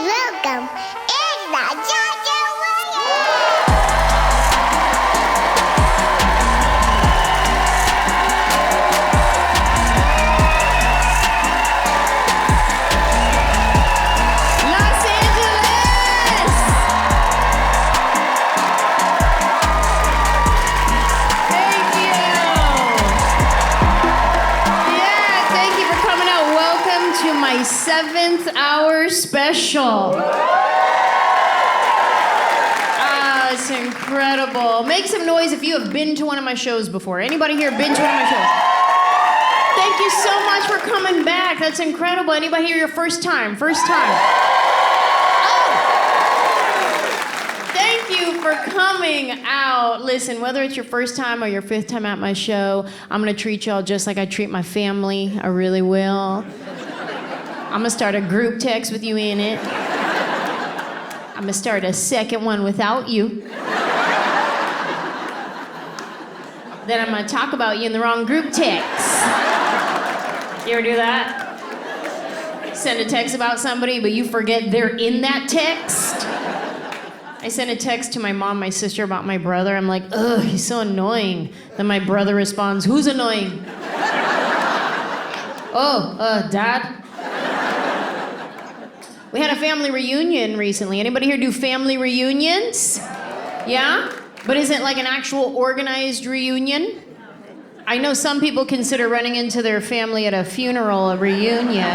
Welcome, Anjelah Johnson-Reyes. My 7th hour special. It's incredible. Make some noise if you have been to one of my shows before. Anybody here been to one of my shows? Thank you so much for coming back. That's incredible. Anybody here your first time? First time. Oh. Thank you for coming out. Listen, whether it's your first time or your 5th time at my show, I'm gonna treat y'all just like I treat my family. I really will. I'm gonna start a group text with you in it. I'm gonna start a second one without you. Then I'm gonna talk about you in the wrong group text. You ever do that? Send a text about somebody, but you forget they're in that text? I sent a text to my mom, my sister about my brother. I'm like, ugh, he's so annoying. Then my brother responds, who's annoying? Dad? We had a family reunion recently. Anybody here do family reunions? Yeah? But is it like an actual organized reunion? I know some people consider running into their family at a funeral a reunion.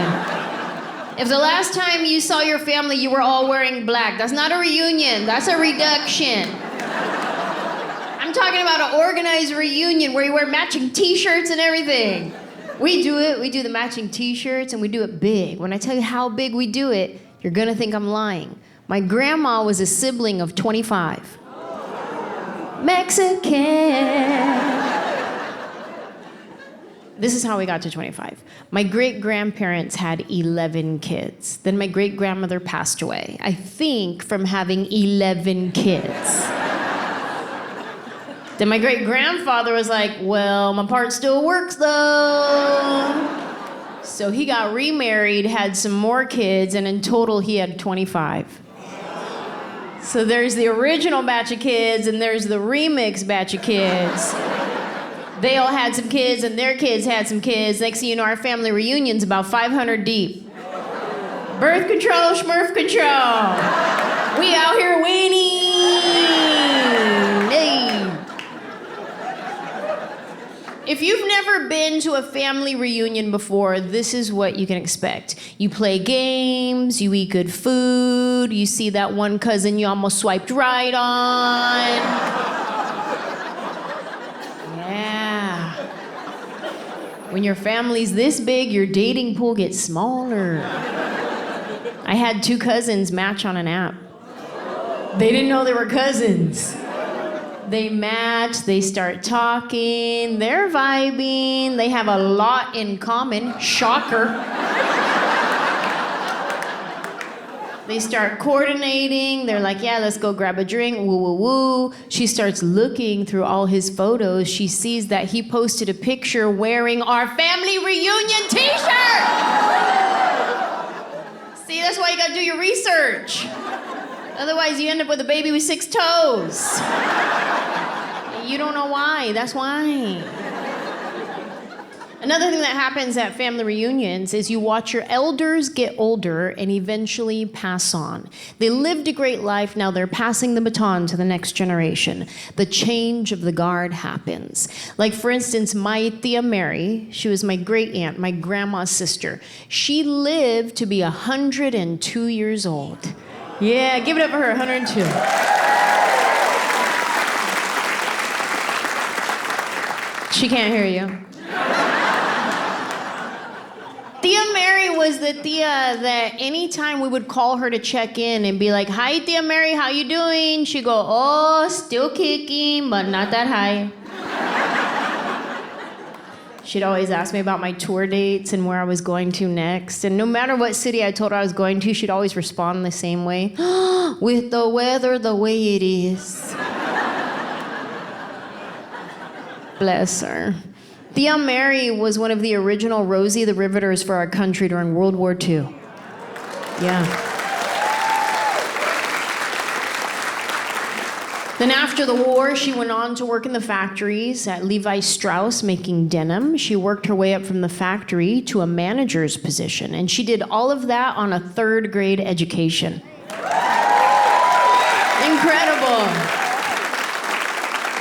If the last time you saw your family, you were all wearing black, that's not a reunion, that's a reduction. I'm talking about an organized reunion where you wear matching t-shirts and everything. We do it, we do the matching t-shirts and we do it big. When I tell you how big we do it, you're gonna think I'm lying. My grandma was a sibling of 25. Mexican. This is how we got to 25. My great-grandparents had 11 kids. Then my great-grandmother passed away, I think from having 11 kids. Then my great-grandfather was like, well, my part still works though. So he got remarried, had some more kids, and in total he had 25. So there's the original batch of kids and there's the remix batch of kids. They all had some kids and their kids had some kids. Next thing you know, our family reunion's about 500 deep. Birth control, schmurf control. We out here winning. Hey. If you've never been to a family reunion before, this is what you can expect. You play games, you eat good food, you see that one cousin you almost swiped right on. Yeah. When your family's this big, your dating pool gets smaller. I had 2 cousins match on an app. They didn't know they were cousins. They match, they start talking, they're vibing, they have a lot in common, shocker. They start coordinating, they're like, yeah, let's go grab a drink, woo, woo, woo. She starts looking through all his photos. She sees that he posted a picture wearing our family reunion t-shirt. See, that's why you gotta do your research. Otherwise, you end up with a baby with 6 toes. You don't know why, that's why. Another thing that happens at family reunions is you watch your elders get older and eventually pass on. They lived a great life, now they're passing the baton to the next generation. The change of the guard happens. Like for instance, my Tia Mary, she was my great aunt, my grandma's sister. She lived to be 102 years old. Yeah, give it up for her, 102. She can't hear you. Tia Mary was the tia that anytime we would call her to check in and be like, hi, Tia Mary, how you doing? She'd go, oh, still kicking, but not that high. She'd always ask me about my tour dates and where I was going to next. And no matter what city I told her I was going to, she'd always respond the same way. With the weather the way it is. Bless her. Tia Mary was one of the original Rosie the Riveters for our country during World War II. Yeah. Then after the war, she went on to work in the factories at Levi Strauss making denim. She worked her way up from the factory to a manager's position, and she did all of that on a 3rd grade education. Incredible.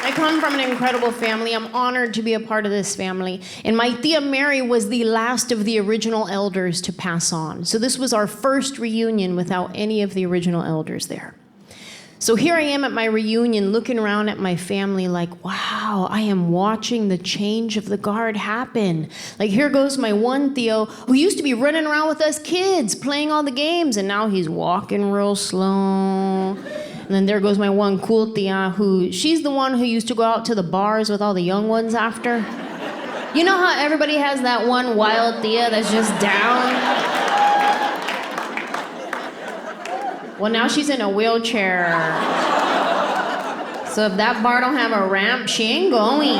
I come from an incredible family. I'm honored to be a part of this family. And my Tia Mary was the last of the original elders to pass on. So this was our first reunion without any of the original elders there. So here I am at my reunion looking around at my family like, wow, I am watching the change of the guard happen. Like here goes my one Theo who used to be running around with us kids playing all the games, and now he's walking real slow. And then there goes my one cool Tia she's the one who used to go out to the bars with all the young ones after. You know how everybody has that one wild Tia that's just down? Well, now she's in a wheelchair. So if that bar don't have a ramp, she ain't going.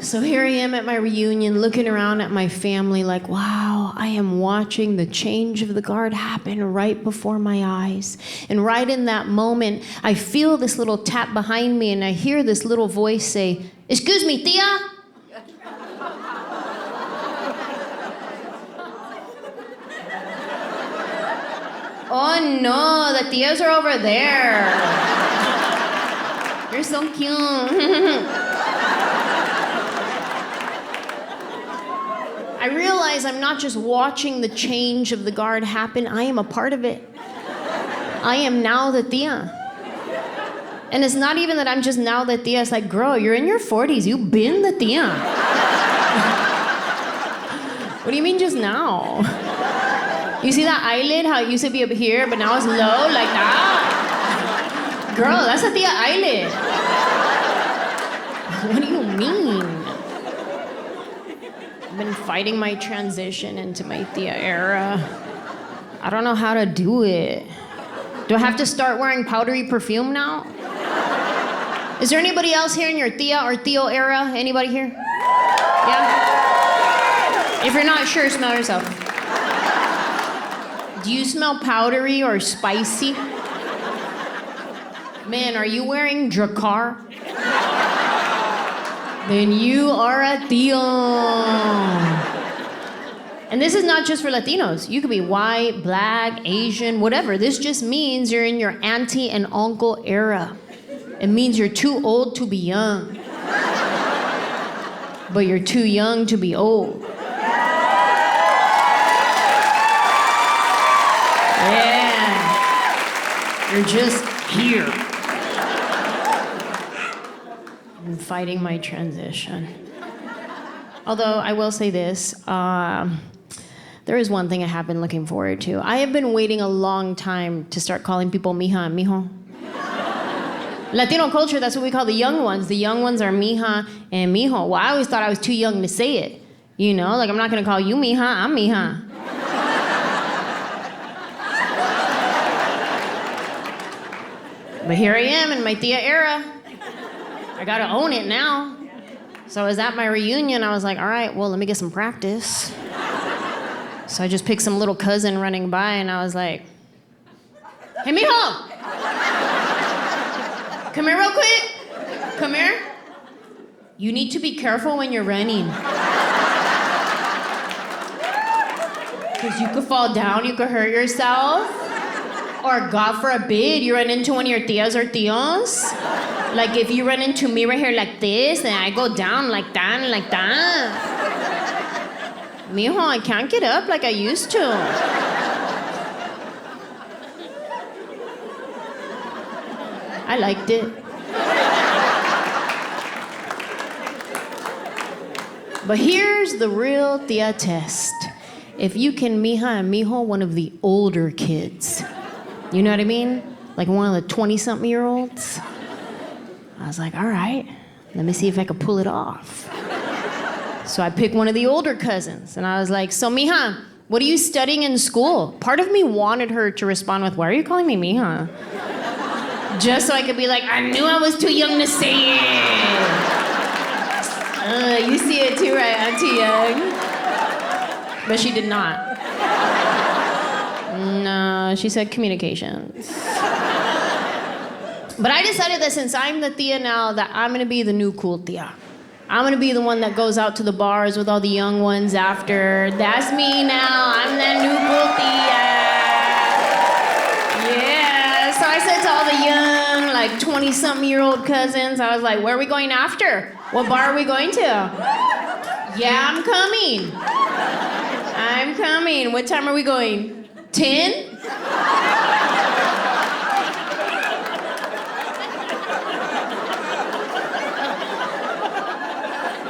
So here I am at my reunion looking around at my family like, wow, I am watching the change of the guard happen right before my eyes. And right in that moment, I feel this little tap behind me and I hear this little voice say, "Excuse me, Tia?" Oh no, the Tias are over there. You're so cute. I realize I'm not just watching the change of the guard happen, I am a part of it. I am now the Tia. And it's not even that I'm just now the Tia, it's like, girl, you're in your 40s, you've been the Tia. What do you mean just now? You see that eyelid, how it used to be up here, but now it's low, like that? Girl, that's a Tia eyelid. What do you mean? I've been fighting my transition into my Tia era. I don't know how to do it. Do I have to start wearing powdery perfume now? Is there anybody else here in your Tia or Theo era? Anybody here? Yeah? If you're not sure, smell yourself. Do you smell powdery or spicy? Man, are you wearing Drakkar? Then you are a Theo. And this is not just for Latinos. You could be white, black, Asian, whatever. This just means you're in your auntie and uncle era. It means you're too old to be young. But you're too young to be old. Yeah. You're just here. I'm fighting my transition. Although I will say this, there is one thing I have been looking forward to. I have been waiting a long time to start calling people mija and mijo. Latino culture, that's what we call the young ones. The young ones are mija and mijo. Well, I always thought I was too young to say it. You know, like I'm not gonna call you mija, I'm mija. But here I am in my Tia era. I gotta own it now. So I was at my reunion, I was like, all right, well, let me get some practice. So I just picked some little cousin running by and I was like, hey, mijo! Come here real quick. Come here. You need to be careful when you're running. Because you could fall down, you could hurt yourself. Or God forbid, you run into one of your tias or tios. Like if you run into me right here like this, and I go down like that and like that. Mijo, I can't get up like I used to. I liked it. But here's the real Tia test. If you can mija and mijo one of the older kids, you know what I mean? Like one of the 20-something-year-olds. I was like, all right, let me see if I can pull it off. So I picked one of the older cousins, and I was like, so mija, what are you studying in school? Part of me wanted her to respond with, why are you calling me mija? Just so I could be like, I knew I was too young to say it. You see it too, right, Auntie Young? But she did not. No. No, she said communications. But I decided that since I'm the tia now, that I'm gonna be the new cool tia. I'm gonna be the one that goes out to the bars with all the young ones after. That's me now. I'm that new cool tia. Yeah. So I said to all the young, like 20-something-year-old cousins, I was like, where are we going after? What bar are we going to? Yeah, I'm coming. I'm coming. What time are we going? 10?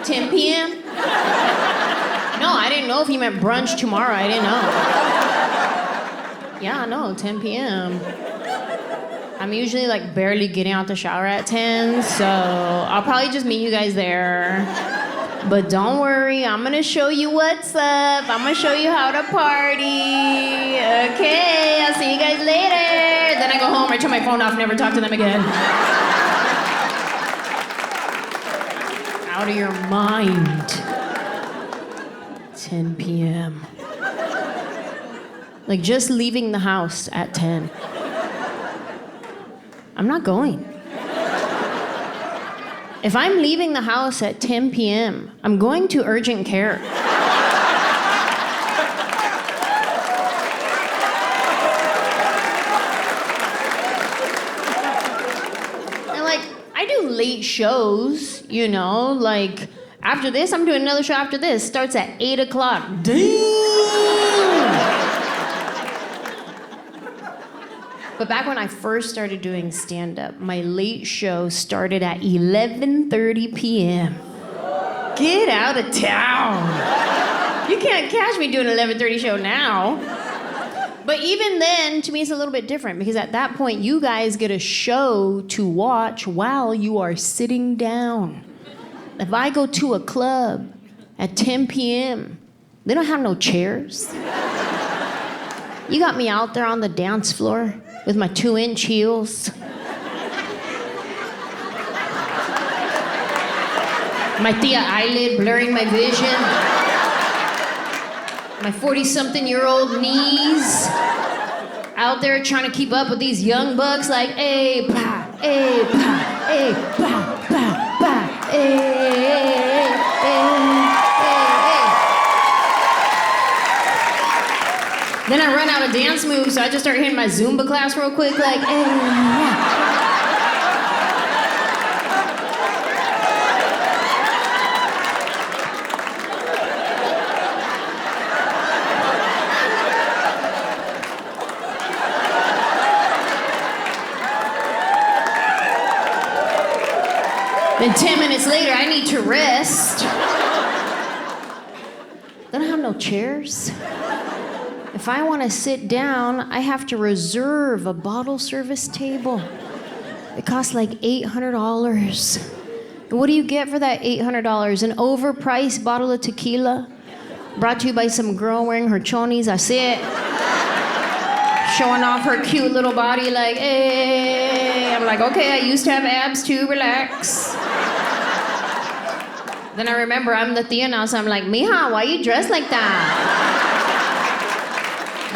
10 p.m.? No, I didn't know if you meant brunch tomorrow. I didn't know. Yeah, no, 10 p.m. I'm usually like barely getting out the shower at 10, so I'll probably just meet you guys there. But don't worry, I'm gonna show you what's up. I'm gonna show you how to party. Okay, I'll see you guys later. Then I go home, I turn my phone off, never talk to them again. Out of your mind. 10 p.m. Like just leaving the house at 10. I'm not going. If I'm leaving the house at 10 p.m., I'm going to urgent care. I do late shows, you know, like after this, I'm doing another show after this. Starts at 8 o'clock. Damn! But back when I first started doing stand-up, my late show started at 11:30 p.m. Get out of town. You can't catch me doing an 11:30 show now. But even then, to me, it's a little bit different because at that point, you guys get a show to watch while you are sitting down. If I go to a club at 10 p.m., they don't have no chairs. You got me out there on the dance floor with my 2-inch heels. My tia eyelid blurring my vision. My 40-something-year-old knees out there trying to keep up with these young bucks like, hey, pa, hey, pa, hey, pa, pa, pa, hey, hey, hey, hey. Then I run out of dance moves, so I just start hitting my Zumba class real quick, like, hey, yeah. Then 10 minutes later, I need to rest. They don't have no chairs. If I want to sit down, I have to reserve a bottle service table. It costs like $800. And what do you get for that $800? An overpriced bottle of tequila, brought to you by some girl wearing her chonies. I see it. Showing off her cute little body like, hey. I'm like, okay, I used to have abs too, relax. Then I remember I'm the tia now, so I'm like, mija, why you dressed like that?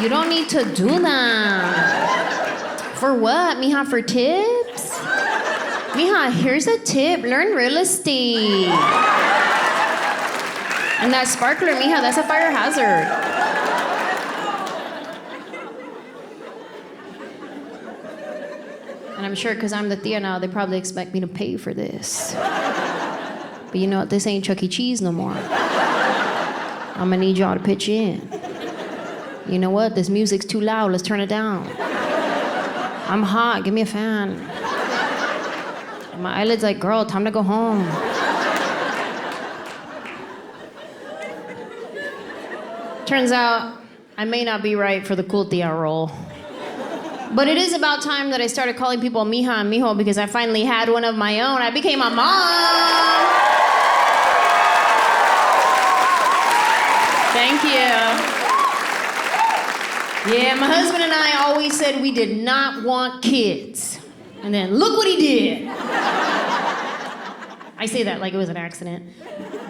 You don't need to do that. For what, mija, for tips? Mija, here's a tip, learn real estate. And that sparkler, mija, that's a fire hazard. And I'm sure because I'm the tia now, they probably expect me to pay for this. But you know what? This ain't Chuck E. Cheese no more. I'm gonna need y'all to pitch in. You know what? This music's too loud. Let's turn it down. I'm hot. Give me a fan. My eyelid's like, girl, time to go home. Turns out, I may not be right for the cool tia role. But it is about time that I started calling people mija and mijo because I finally had one of my own. I became a mom. Thank you. Yeah, my husband and I always said we did not want kids. And then look what he did. I say that like it was an accident.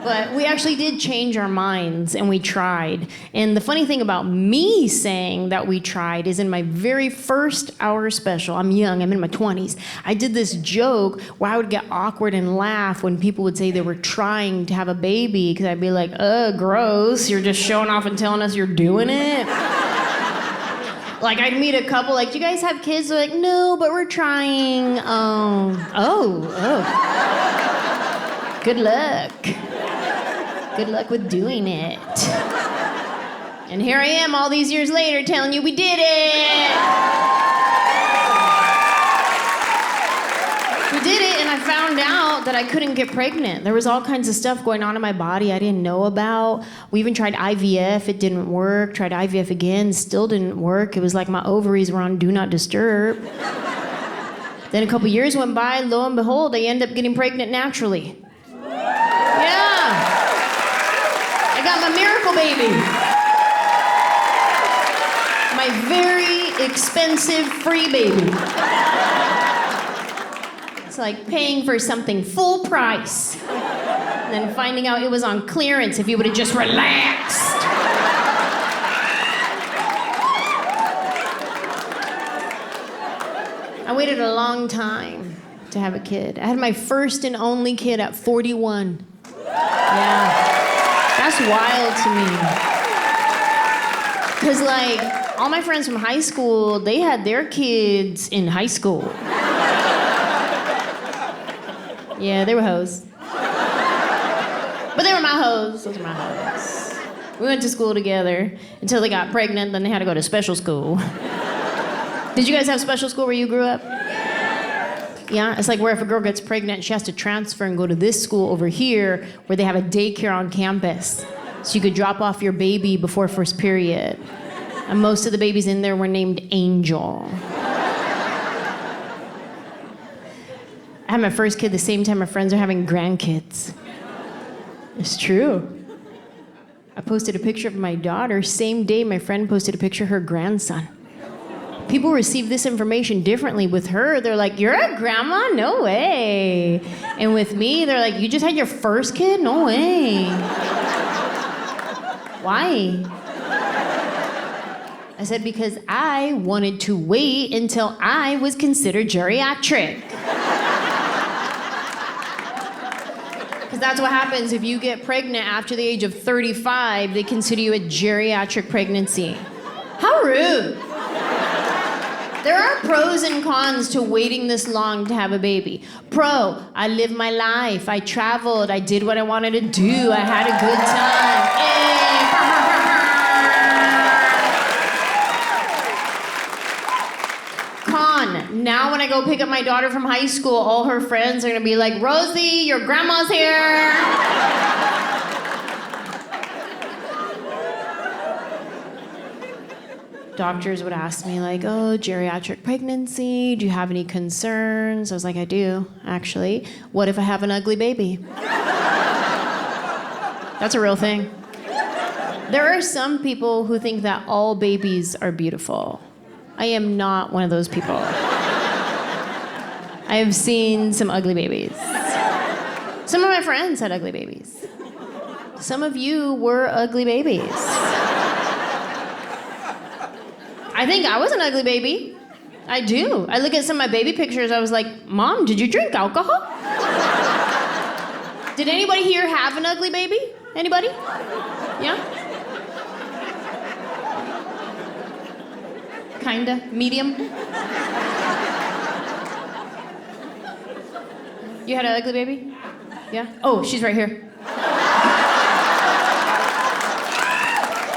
But we actually did change our minds, and we tried. And the funny thing about me saying that we tried is in my very first hour special, I'm young, I'm in my 20s, I did this joke where I would get awkward and laugh when people would say they were trying to have a baby, because I'd be like, gross, you're just showing off and telling us you're doing it? Like, I'd meet a couple, like, do you guys have kids? They're like, no, but we're trying. Oh. Good luck. Good luck with doing it. And here I am all these years later telling you we did it. We did it, and I found out that I couldn't get pregnant. There was all kinds of stuff going on in my body I didn't know about. We even tried IVF, it didn't work. Tried IVF again, still didn't work. It was like my ovaries were on do not disturb. Then a couple years went by, lo and behold, I ended up getting pregnant naturally. Yeah. I got my miracle baby. My very expensive free baby. It's like paying for something full price and then finding out it was on clearance if you would have just relaxed. I waited a long time to have a kid. I had my first and only kid at 41. Yeah. That's wild to me. Because, like, all my friends from high school, they had their kids in high school. Yeah, they were hoes. But they were my hoes. Those were my hoes. We went to school together until they got pregnant, then they had to go to special school. Did you guys have special school where you grew up? Yeah, it's like where if a girl gets pregnant, she has to transfer and go to this school over here where they have a daycare on campus. So you could drop off your baby before first period. And most of the babies in there were named Angel. I had my first kid the same time my friends are having grandkids. It's true. I posted a picture of my daughter, same day my friend posted a picture of her grandson. People receive this information differently. With her, they're like, you're a grandma? No way. And with me, they're like, you just had your first kid? No way. Why? I said, because I wanted to wait until I was considered geriatric. Because that's what happens if you get pregnant after the age of 35, they consider you a geriatric pregnancy. How rude. There are pros and cons to waiting this long to have a baby. Pro, I lived my life. I traveled. I did what I wanted to do. I had a good time. Hey. Con, now when I go pick up my daughter from high school, all her friends are going to be like, Rosie, your grandma's here. Doctors would ask me like, oh, geriatric pregnancy, do you have any concerns? I was like, I do, actually. What if I have an ugly baby? That's a real thing. There are some people who think that all babies are beautiful. I am not one of those people. I have seen some ugly babies. Some of my friends had ugly babies. Some of you were ugly babies. I think I was an ugly baby. I do. I look at some of my baby pictures, I was like, Mom, did you drink alcohol? Did anybody here have an ugly baby? Anybody? Yeah? Kinda? Medium? You had an ugly baby? Yeah? Oh, she's right here.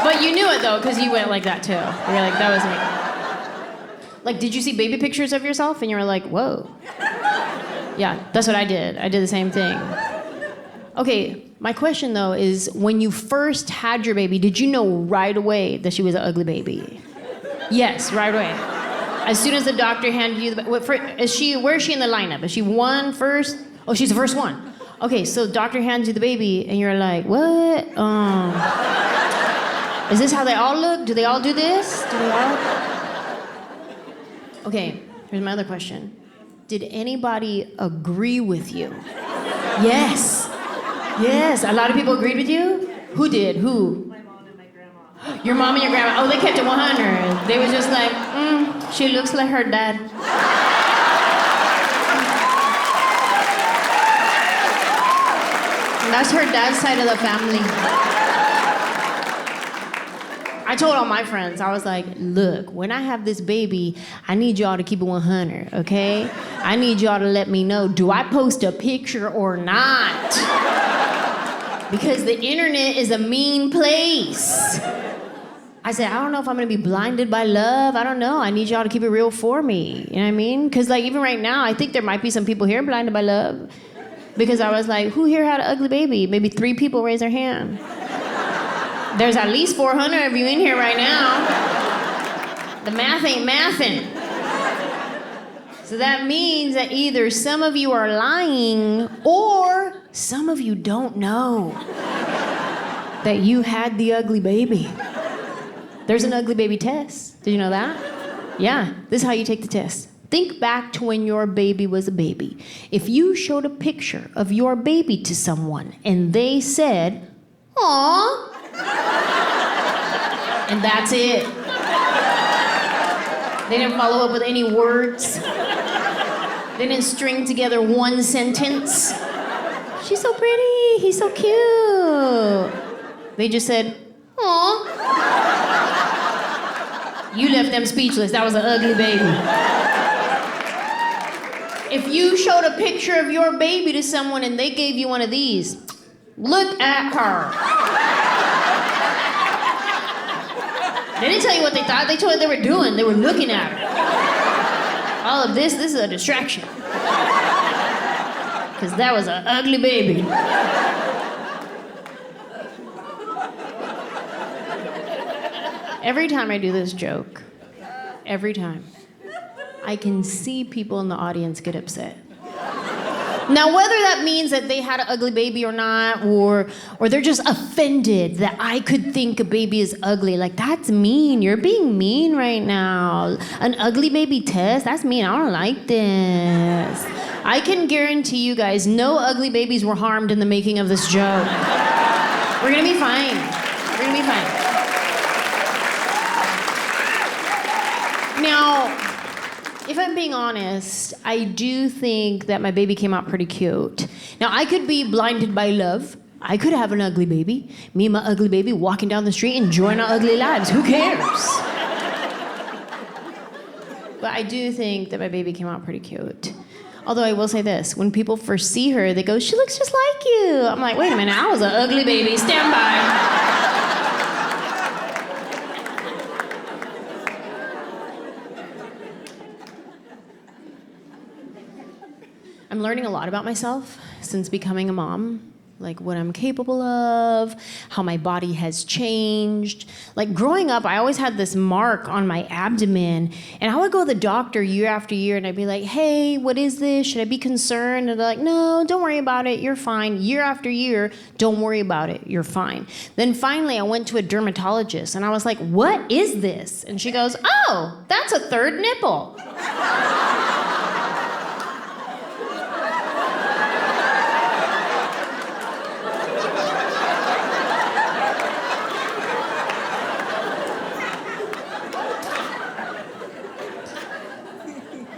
But you knew it, though, because you went like that, too. You were like, that was me. Like, did you see baby pictures of yourself? And you were like, whoa. Yeah, that's what I did. I did the same thing. Okay, my question, though, is when you first had your baby, did you know right away that she was an ugly baby? Yes, right away. As soon as the doctor handed you the... where is she in the lineup? Is she one first? Oh, she's the first one. Okay, so the doctor hands you the baby, and you're like, what? Is this how they all look? Do they all do this? Do they all? Okay, here's my other question. Did anybody agree with you? Yes. Yes. A lot of people agreed with you? Who did? Who? My mom and my grandma. Your mom and your grandma. Oh, they kept it 100. They were just like, she looks like her dad. And that's her dad's side of the family. I told all my friends, I was like, look, when I have this baby, I need y'all to keep it 100, okay? I need y'all to let me know, do I post a picture or not? Because the internet is a mean place. I said, I don't know if I'm gonna be blinded by love. I don't know. I need y'all to keep it real for me. You know what I mean? Because like even right now, I think there might be some people here blinded by love. Because I was like, who here had an ugly baby? Maybe 3 people raised their hand. There's at least 400 of you in here right now. The math ain't mathin'. So that means that either some of you are lying or some of you don't know that you had the ugly baby. There's an ugly baby test. Did you know that? Yeah, this is how you take the test. Think back to when your baby was a baby. If you showed a picture of your baby to someone and they said, "Aw," and that's it. They didn't follow up with any words. They didn't string together one sentence. She's so pretty, he's so cute. They just said, "Aw." You left them speechless. That was an ugly baby. If you showed a picture of your baby to someone and they gave you one of these, look at her. They didn't tell you what they thought. They told you what they were doing. They were looking at her. All of this is a distraction. Because that was an ugly baby. Every time I do this joke, every time, I can see people in the audience get upset. Now, whether that means that they had an ugly baby or not, or they're just offended that I could think a baby is ugly, like, that's mean. You're being mean right now. An ugly baby test? That's mean. I don't like this. I can guarantee you guys, no ugly babies were harmed in the making of this joke. We're gonna be fine. We're gonna be fine. Now, if I'm being honest, I do think that my baby came out pretty cute. Now, I could be blinded by love. I could have an ugly baby. Me and my ugly baby walking down the street, enjoying our ugly lives. Who cares? But I do think that my baby came out pretty cute. Although I will say this, when people first see her, they go, she looks just like you. I'm like, wait a minute, I was an ugly baby. Stand by. I'm learning a lot about myself since becoming a mom, like what I'm capable of, how my body has changed. Like growing up, I always had this mark on my abdomen, and I would go to the doctor year after year, and I'd be like, hey, what is this? Should I be concerned? And they're like, no, don't worry about it, you're fine. Year after year, don't worry about it, you're fine. Then finally, I went to a dermatologist, and I was like, what is this? And she goes, oh, that's a third nipple.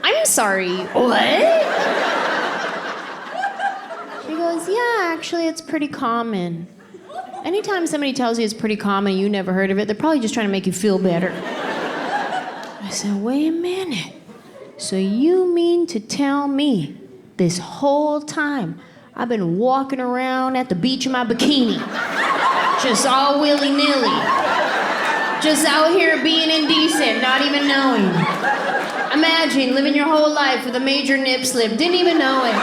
I'm sorry, what? She goes, yeah, actually, it's pretty common. Anytime somebody tells you it's pretty common, you never heard of it, they're probably just trying to make you feel better. I said, wait a minute. So you mean to tell me this whole time I've been walking around at the beach in my bikini, just all willy-nilly, just out here being indecent, not even knowing. Imagine living your whole life with a major nip slip, didn't even know it.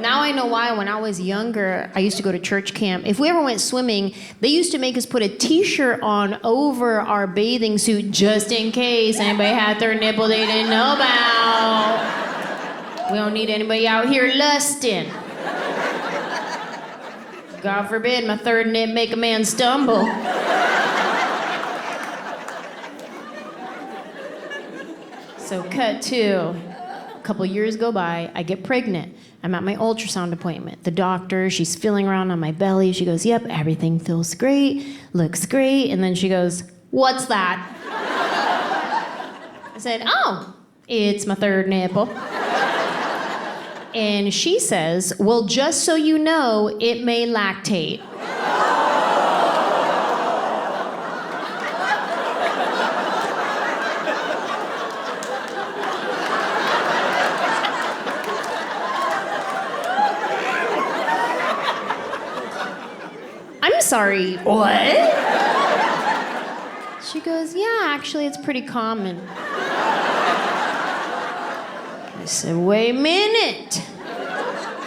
Now I know why when I was younger, I used to go to church camp. If we ever went swimming, they used to make us put a t-shirt on over our bathing suit just in case anybody had their nipple they didn't know about. We don't need anybody out here lusting. God forbid my third nip make a man stumble. So cut to couple years go by, I get pregnant. I'm at my ultrasound appointment. The doctor, she's feeling around on my belly. She goes, yep, everything feels great, looks great. And then she goes, what's that? I said, oh, it's my third nipple. And she says, well, just so you know, it may lactate. I'm sorry, what? She goes, yeah, actually, it's pretty common. I said, wait a minute.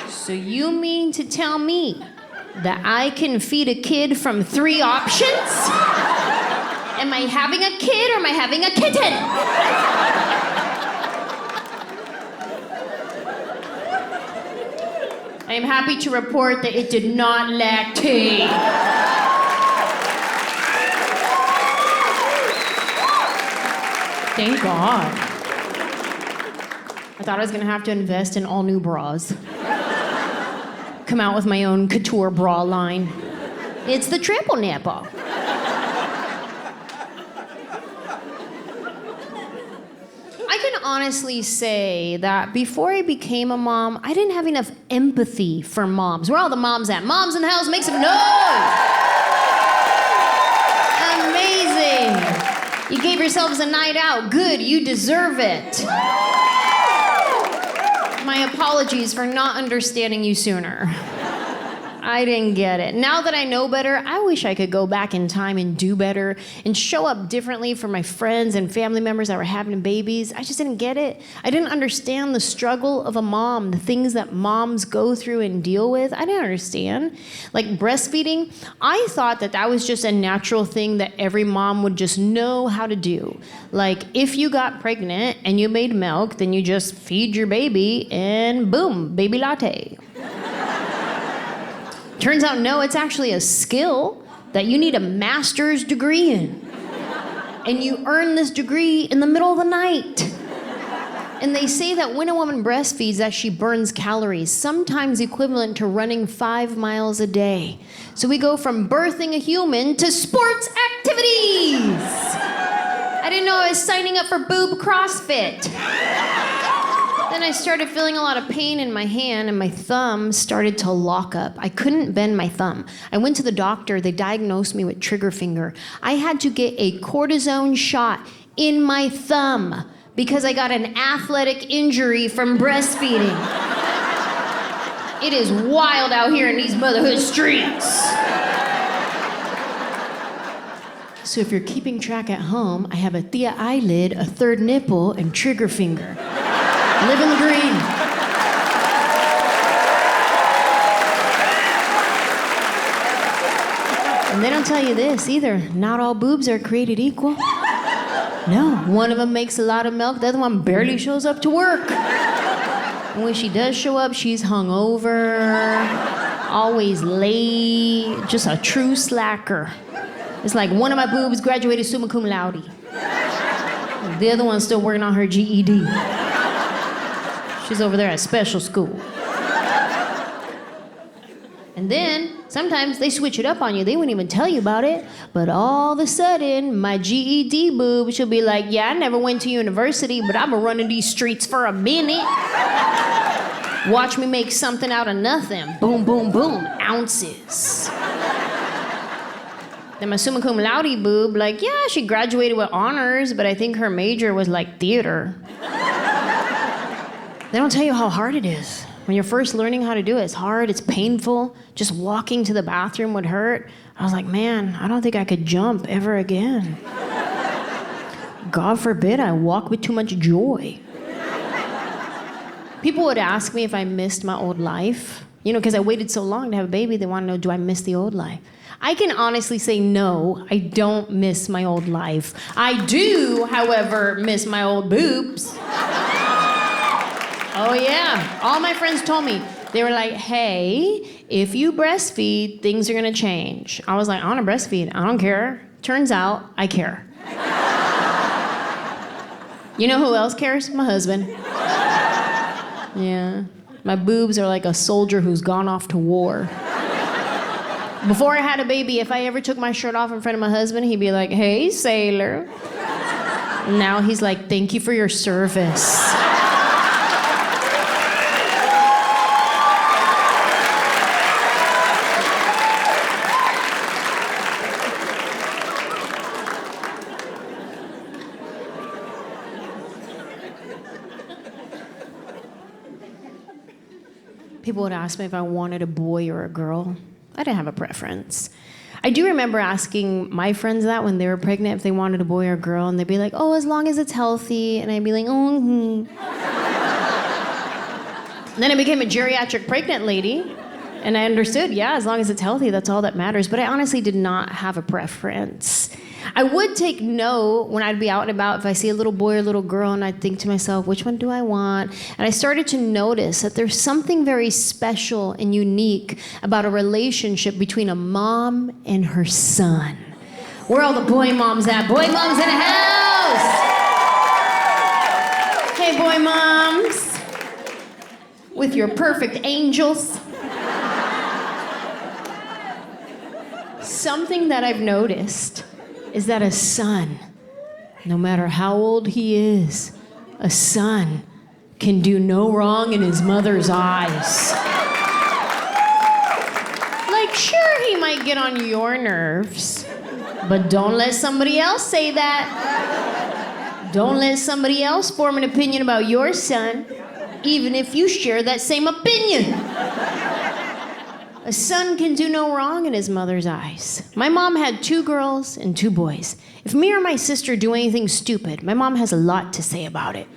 So you mean to tell me that I can feed a kid from 3 options? Am I having a kid or am I having a kitten? I am happy to report that it did not lactate. Thank God. I thought I was gonna have to invest in all new bras. Come out with my own couture bra line. It's the triple nipple. I can honestly say that before I became a mom, I didn't have enough empathy for moms. Where are all the moms at? Moms in the house, make some noise! Amazing! You gave yourselves a night out. Good, you deserve it. My apologies for not understanding you sooner. I didn't get it. Now that I know better, I wish I could go back in time and do better and show up differently for my friends and family members that were having babies. I just didn't get it. I didn't understand the struggle of a mom, the things that moms go through and deal with. I didn't understand. Like breastfeeding, I thought that that was just a natural thing that every mom would just know how to do. Like if you got pregnant and you made milk, then you just feed your baby and boom, baby latte. Turns out, no, it's actually a skill that you need a master's degree in. And you earn this degree in the middle of the night. And they say that when a woman breastfeeds, that she burns calories, sometimes equivalent to running 5 miles a day. So we go from birthing a human to sports activities. I didn't know I was signing up for boob CrossFit. Then I started feeling a lot of pain in my hand and my thumb started to lock up. I couldn't bend my thumb. I went to the doctor. They diagnosed me with trigger finger. I had to get a cortisone shot in my thumb because I got an athletic injury from breastfeeding. It is wild out here in these motherhood streets. So if you're keeping track at home, I have a thea eyelid, a third nipple, and trigger finger. Living the dream. And they don't tell you this either. Not all boobs are created equal. No, one of them makes a lot of milk, the other one barely shows up to work. And when she does show up, she's hungover, always late, just a true slacker. It's like one of my boobs graduated summa cum laude. The other one's still working on her GED. She's over there at special school. And then, sometimes they switch it up on you. They wouldn't even tell you about it. But all of a sudden, my GED boob, she'll be like, yeah, I never went to university, but I've been running these streets for a minute. Watch me make something out of nothing. Boom, boom, boom, ounces. Then my summa cum laude boob, like, yeah, she graduated with honors, but I think her major was like theater. They don't tell you how hard it is. When you're first learning how to do it, it's hard, it's painful. Just walking to the bathroom would hurt. I was like, man, I don't think I could jump ever again. God forbid I walk with too much joy. People would ask me if I missed my old life. You know, because I waited so long to have a baby, they want to know, do I miss the old life? I can honestly say no, I don't miss my old life. I do, however, miss my old boobs. Oh yeah, all my friends told me, they were like, hey, if you breastfeed, things are gonna change. I was like, I wanna breastfeed, I don't care. Turns out, I care. You know who else cares? My husband. Yeah. My boobs are like a soldier who's gone off to war. Before I had a baby, if I ever took my shirt off in front of my husband, he'd be like, "Hey, sailor." Now he's like, "Thank you for your service." People would ask me if I wanted a boy or a girl. I didn't have a preference. I do remember asking my friends that when they were pregnant if they wanted a boy or a girl, and they'd be like, "Oh, as long as it's healthy." And I'd be like, "Oh." Then I became a geriatric pregnant lady, and I understood, yeah, as long as it's healthy, that's all that matters. But I honestly did not have a preference. I would take note when I'd be out and about if I see a little boy or a little girl, and I'd think to myself, which one do I want? And I started to notice that there's something very special and unique about a relationship between a mom and her son. Where are all the boy moms at? Boy moms in the house! Hey, boy moms. With your perfect angels. Something that I've noticed is that a son, no matter how old he is, a son can do no wrong in his mother's eyes. Like, sure, he might get on your nerves, but don't let somebody else say that. Don't let somebody else form an opinion about your son, even if you share that same opinion. A son can do no wrong in his mother's eyes. My mom had 2 girls and 2 boys. If me or my sister do anything stupid, my mom has a lot to say about it.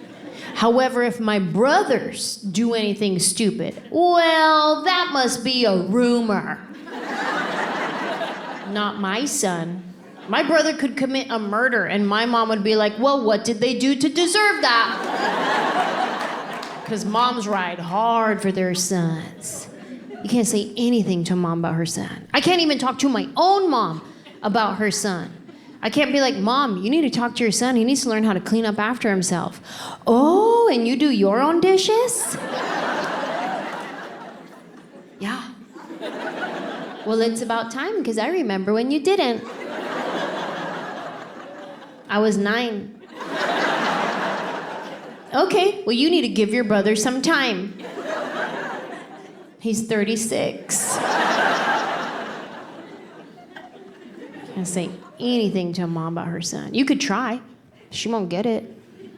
However, if my brothers do anything stupid, well, that must be a rumor. Not my son. My brother could commit a murder, and my mom would be like, "Well, what did they do to deserve that?" Because moms ride hard for their sons. You can't say anything to a mom about her son. I can't even talk to my own mom about her son. I can't be like, "Mom, you need to talk to your son. He needs to learn how to clean up after himself." "Oh, and you do your own dishes?" Yeah. Well, it's about time, because I remember when you didn't. I was 9. Okay, well, you need to give your brother some time. He's 36. Can't say anything to a mom about her son. You could try. She won't get it.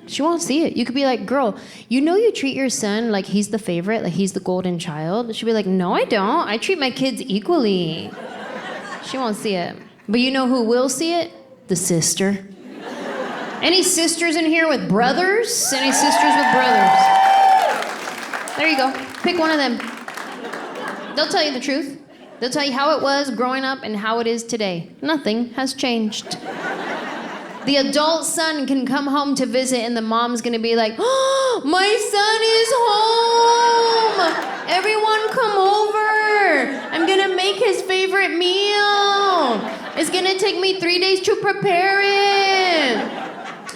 She won't see it. You could be like, "Girl, you know you treat your son like he's the favorite, like he's the golden child." She'll be like, "No, I don't. I treat my kids equally." She won't see it. But you know who will see it? The sister. Any sisters in here with brothers? Any sisters with brothers? There you go. Pick one of them. They'll tell you the truth. They'll tell you how it was growing up and how it is today. Nothing has changed. The adult son can come home to visit, and the mom's gonna be like, "Oh, my son is home! Everyone come over! I'm gonna make his favorite meal! It's gonna take me 3 days to prepare it!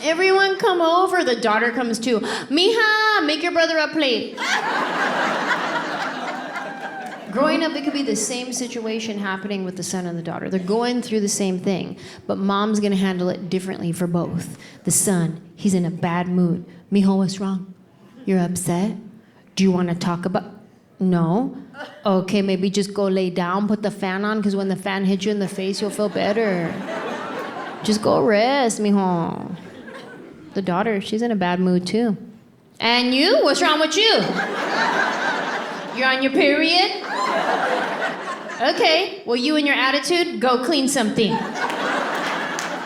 Everyone come over." The daughter comes too. "Mija, make your brother a plate." Growing up, it could be the same situation happening with the son and the daughter. They're going through the same thing, but mom's gonna handle it differently for both. The son, he's in a bad mood. "Mijo, what's wrong? You're upset? Do you wanna talk about..." "No." "Okay, maybe just go lay down, put the fan on, because when the fan hits you in the face, you'll feel better. Just go rest, mijo." The daughter, she's in a bad mood too. "And you? What's wrong with you? You're on your period? Okay, well, you and your attitude, go clean something.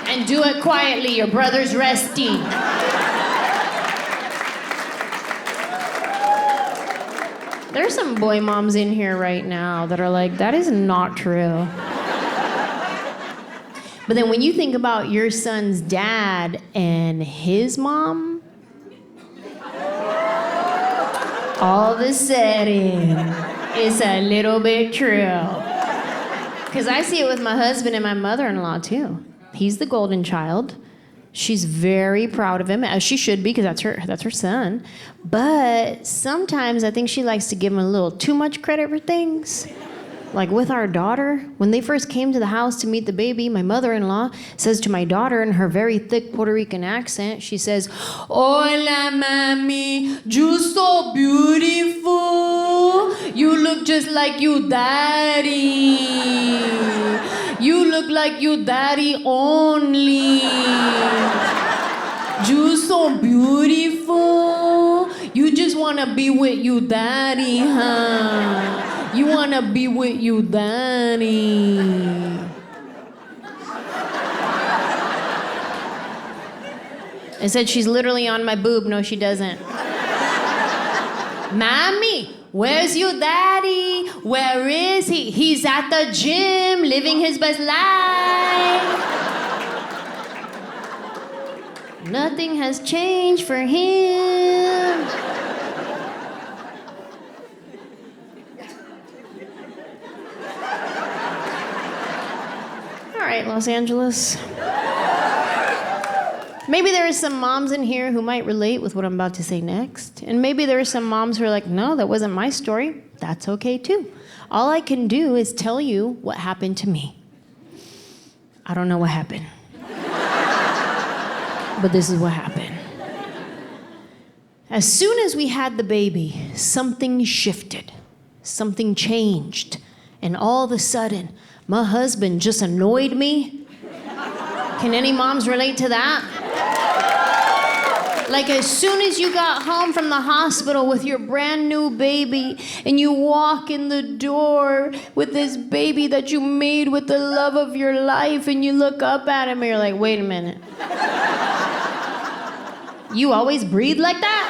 And do it quietly, your brother's resting." There's some boy moms in here right now that are like, that is not true. But then when you think about your son's dad and his mom, all of a sudden, it's a little bit true. Because I see it with my husband and my mother-in-law, too. He's the golden child. She's very proud of him, as she should be, because that's her son. But sometimes I think she likes to give him a little too much credit for things. Like with our daughter, when they first came to the house to meet the baby, my mother-in-law says to my daughter in her very thick Puerto Rican accent, she says, "Hola, mami, you so beautiful. You look just like you daddy. You look like you daddy only. You so beautiful. You just want to be with you daddy, huh? You want to be with you daddy." I said, "She's literally on my boob." No, she doesn't. "Mommy, where's your daddy? Where is he? He's at the gym, living his best life. Nothing has changed for him." All right, Los Angeles. Maybe there are some moms in here who might relate with what I'm about to say next. And maybe there are some moms who are like, "No, that wasn't my story." That's okay too. All I can do is tell you what happened to me. I don't know what happened. But this is what happened. As soon as we had the baby, something shifted. Something changed. And all of a sudden, my husband just annoyed me. Can any moms relate to that? Like as soon as you got home from the hospital with your brand new baby and you walk in the door with this baby that you made with the love of your life and you look up at him and you're like, "Wait a minute. You always breathe like that?"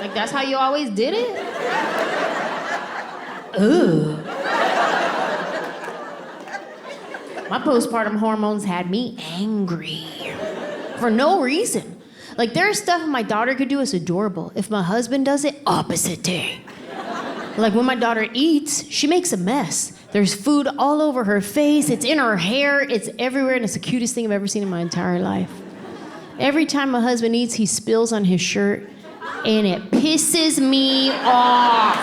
Like that's how you always did it? Ugh. My postpartum hormones had me angry for no reason. Like there's stuff my daughter could do is adorable. If my husband does it, opposite day. Like when my daughter eats, she makes a mess. There's food all over her face, it's in her hair, it's everywhere, and it's the cutest thing I've ever seen in my entire life. Every time my husband eats, he spills on his shirt, and it pisses me off.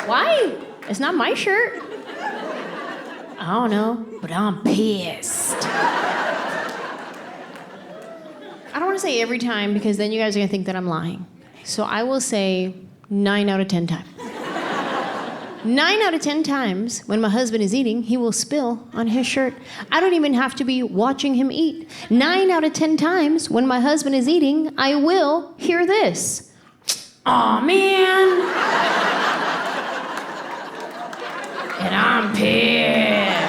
Why? It's not my shirt. I don't know, but I'm pissed. I don't want to say every time because then you guys are going to think that I'm lying. So I will say 9 out of 10 times. 9 out of 10 times when my husband is eating, he will spill on his shirt. I don't even have to be watching him eat. 9 out of 10 times when my husband is eating, I will hear this. "Aw, man." And I'm pissed.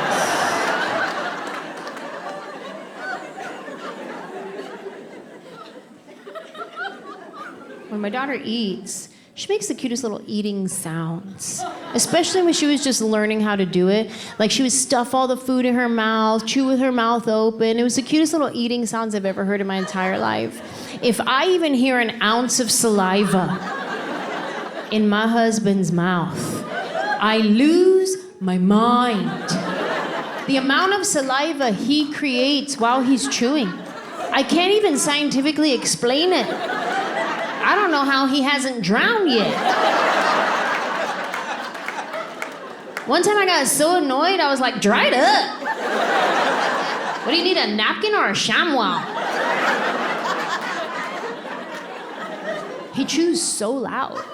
When my daughter eats, she makes the cutest little eating sounds, especially when she was just learning how to do it. Like she would stuff all the food in her mouth, chew with her mouth open. It was the cutest little eating sounds I've ever heard in my entire life. If I even hear an ounce of saliva in my husband's mouth, I lose my mind. The amount of saliva he creates while he's chewing, I can't even scientifically explain it. I don't know how he hasn't drowned yet. One time I got so annoyed, I was like, "Dry it up. What do you need, a napkin or a chamois?" He chews so loud.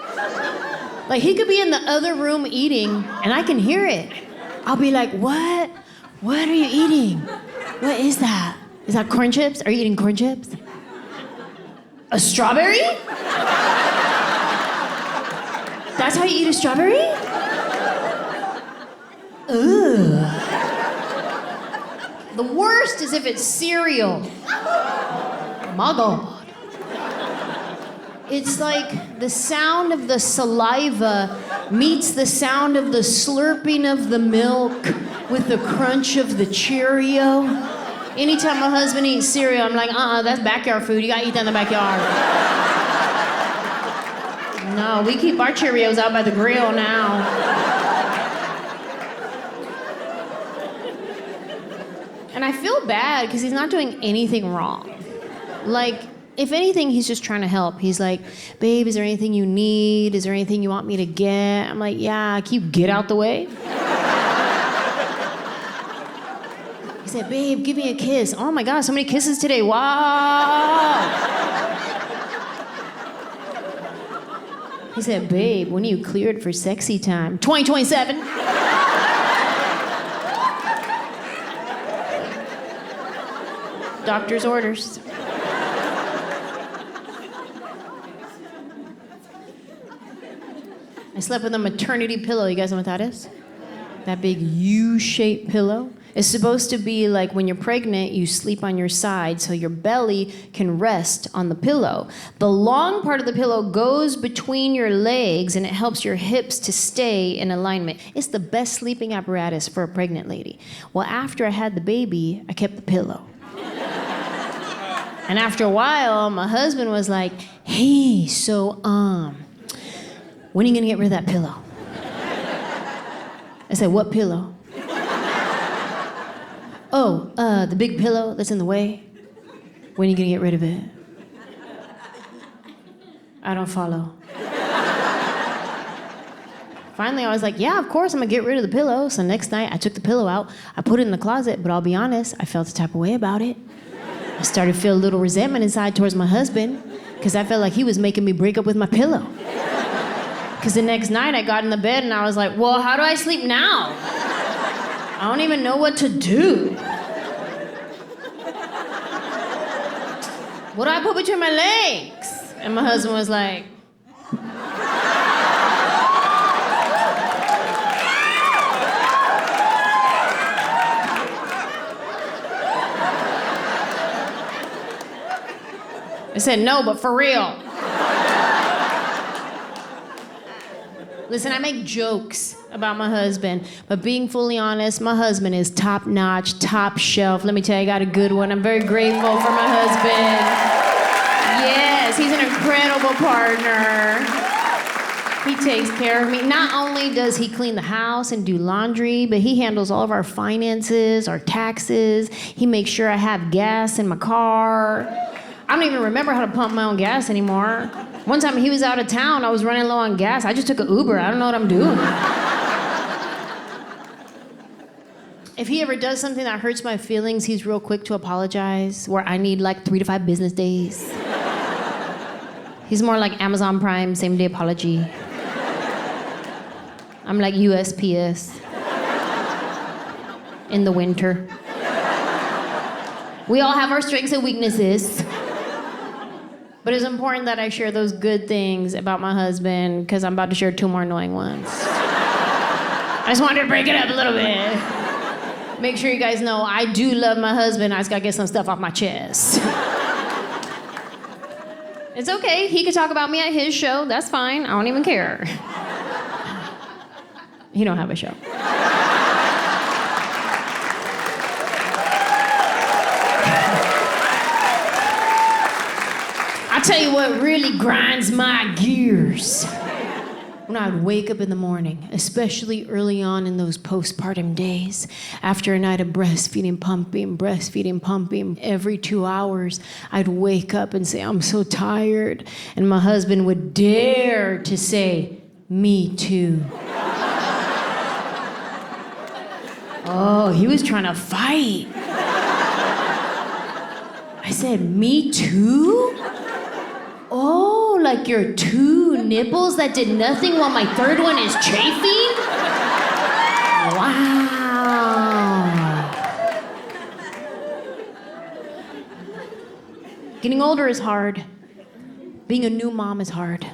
Like he could be in the other room eating and I can hear it. I'll be like, "What? What are you eating? What is that? Is that corn chips? Are you eating corn chips? A strawberry? That's how you eat a strawberry? Ugh." The worst is if it's cereal. My God. It's like the sound of the saliva meets the sound of the slurping of the milk with the crunch of the Cheerio. Anytime my husband eats cereal, I'm like, that's backyard food. You gotta eat that in the backyard. No, we keep our Cheerios out by the grill now. And I feel bad because he's not doing anything wrong. Like, if anything, he's just trying to help. He's like, babe, is there anything you need? Is there anything you want me to get? I'm like, yeah, can you get out the way? He said, babe, give me a kiss. Oh my God, so many kisses today, wow. He said, babe, when are you cleared for sexy time? 2027. Doctor's orders. I slept with a maternity pillow. You guys know what that is? That big U-shaped pillow. It's supposed to be like when you're pregnant, you sleep on your side so your belly can rest on the pillow. The long part of the pillow goes between your legs and it helps your hips to stay in alignment. It's the best sleeping apparatus for a pregnant lady. Well, after I had the baby, I kept the pillow. And after a while, my husband was like, hey, so, when are you gonna get rid of that pillow? I said, what pillow? Oh, the big pillow that's in the way. When are you gonna get rid of it? I don't follow. Finally, I was like, yeah, of course I'm gonna get rid of the pillow. So next night, I took the pillow out, I put it in the closet, but I'll be honest, I felt the type of way about it. I started to feel a little resentment inside towards my husband because I felt like he was making me break up with my pillow. Because the next night I got in the bed and I was like, well, how do I sleep now? I don't even know what to do. What do I put between my legs? And my husband was like, I said, no, but for real. Listen, I make jokes about my husband, but being fully honest, my husband is top notch, top shelf. Let me tell you, I got a good one. I'm very grateful for my husband. Yes, he's an incredible partner. He takes care of me. Not only does he clean the house and do laundry, but he handles all of our finances, our taxes. He makes sure I have gas in my car. I don't even remember how to pump my own gas anymore. One time he was out of town, I was running low on gas. I just took an Uber. I don't know what I'm doing. If he ever does something that hurts my feelings, he's real quick to apologize, where I need like 3 to 5 business days. He's more like Amazon Prime, same day apology. I'm like USPS in the winter. We all have our strengths and weaknesses. But it's important that I share those good things about my husband because I'm about to share 2 more annoying ones. I just wanted to break it up a little bit. Make sure you guys know I do love my husband. I just gotta get some stuff off my chest. It's okay. He could talk about me at his show. That's fine. I don't even care. He don't have a show. I'll tell you what really grinds my gears. When I would wake up in the morning, especially early on in those postpartum days, after a night of breastfeeding, pumping, every 2 hours, I'd wake up and say, I'm so tired. And my husband would dare to say, me too. Oh, he was trying to fight. I said, me too? Oh, like your 2 nipples that did nothing while my 3rd one is chafing? Wow. Getting older is hard. Being a new mom is hard.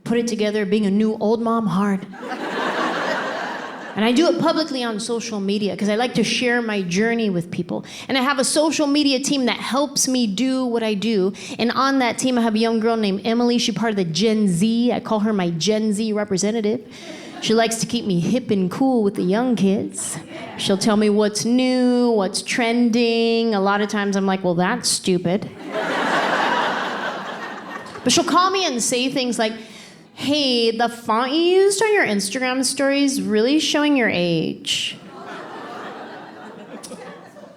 Put it together, being a new old mom, hard. And I do it publicly on social media because I like to share my journey with people. And I have a social media team that helps me do what I do. And on that team, I have a young girl named Emily. She's part of the Gen Z. I call her my Gen Z representative. She likes to keep me hip and cool with the young kids. She'll tell me what's new, what's trending. A lot of times I'm like, well, that's stupid. But she'll call me and say things like, hey, the font you used on your Instagram story is really showing your age.